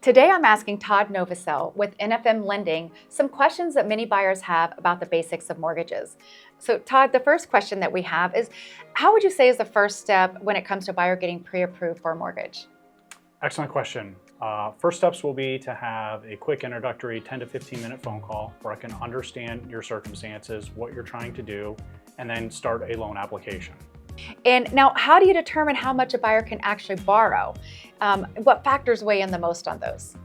Today I'm asking Todd Novosel with NFM Lending some questions that many buyers have about the basics of mortgages. So Todd, the first question that we have is, how would you say is the first step when it comes to a buyer getting pre-approved for a mortgage? Excellent question. First steps will be to have a quick introductory 10 to 15 minute phone call where I can understand your circumstances, what you're trying to do, and then start a loan application. And now, how do you determine how much a buyer can actually borrow? What factors weigh in the most on those?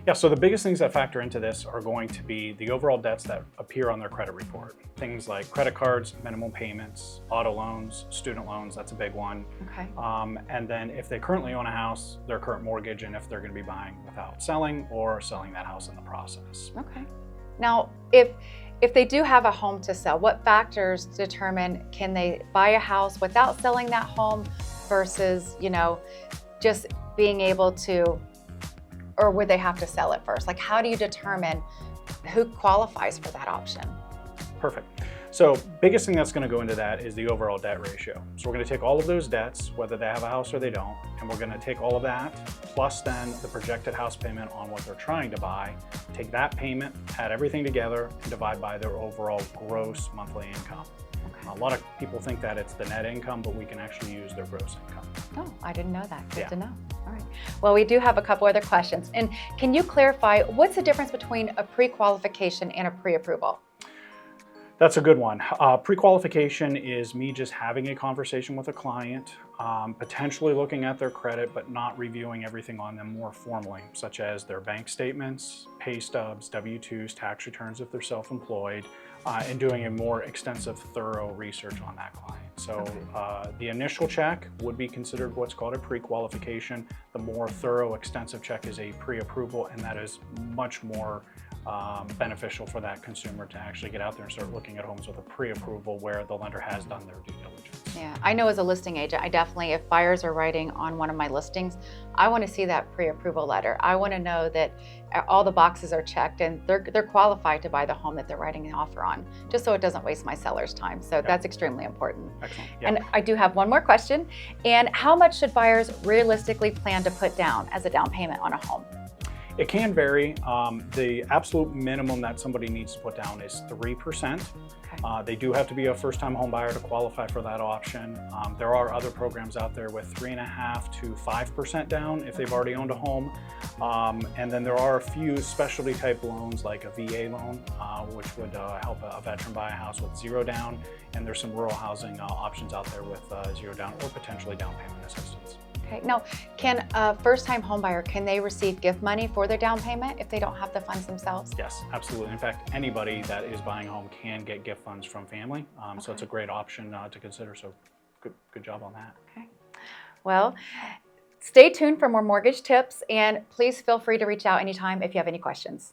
Yeah, so the biggest things that factor into this are going to be the overall debts that appear on their credit report. Things like credit cards, minimum payments, auto loans, student loans, that's a big one. Okay. And then if they currently own a house, their current mortgage, and if they're going to be buying without selling or selling that house in the process. Okay. Now, if they do have a home to sell, what factors determine can they buy a house without selling that home versus, just being able to, or would they have to sell it first? Like, how do you determine who qualifies for that option? Perfect. So biggest thing that's going to go into that is the overall debt ratio. So we're going to take all of those debts, whether they have a house or they don't, and we're going to take all of that, plus then the projected house payment on what they're trying to buy, take that payment, add everything together, and divide by their overall gross monthly income. Okay. A lot of people think that it's the net income, but we can actually use their gross income. Oh, I didn't know that. Good to know. All right. Well, we do have a couple other questions. And can you clarify what's the difference between a pre-qualification and a pre-approval? That's a good one. Pre-qualification is me just having a conversation with a client, potentially looking at their credit, but not reviewing everything on them more formally, such as their bank statements, pay stubs, W-2s, tax returns if they're self-employed, and doing a more extensive, thorough research on that client. So the initial check would be considered what's called a pre-qualification. The more thorough, extensive check is a pre-approval, and that is much more beneficial for that consumer to actually get out there and start looking at homes with a pre-approval where the lender has done their due diligence. Yeah, I know as a listing agent, I definitely, if buyers are writing on one of my listings, I want to see that pre-approval letter. I want to know that all the boxes are checked and they're qualified to buy the home that they're writing an offer on, just so it doesn't waste my seller's time. So that's extremely important. Excellent. Yeah. And I do have one more question. And how much should buyers realistically plan to put down as a down payment on a home? It can vary. The absolute minimum that somebody needs to put down is 3%. Okay. They do have to be a first-time home buyer to qualify for that option. There are other programs out there with 3.5% to 5% down if they've already owned a home. And then there are a few specialty type loans like a VA loan, which would help a veteran buy a house with zero down. And there's some rural housing options out there with zero down or potentially down payment assistance. Okay. Now, can a first-time home buyer, can they receive gift money for their down payment if they don't have the funds themselves? Yes, absolutely. In fact, anybody that is buying a home can get gift funds from family. So it's a great option to consider. So good job on that. Okay. Well, stay tuned for more mortgage tips, and please feel free to reach out anytime if you have any questions.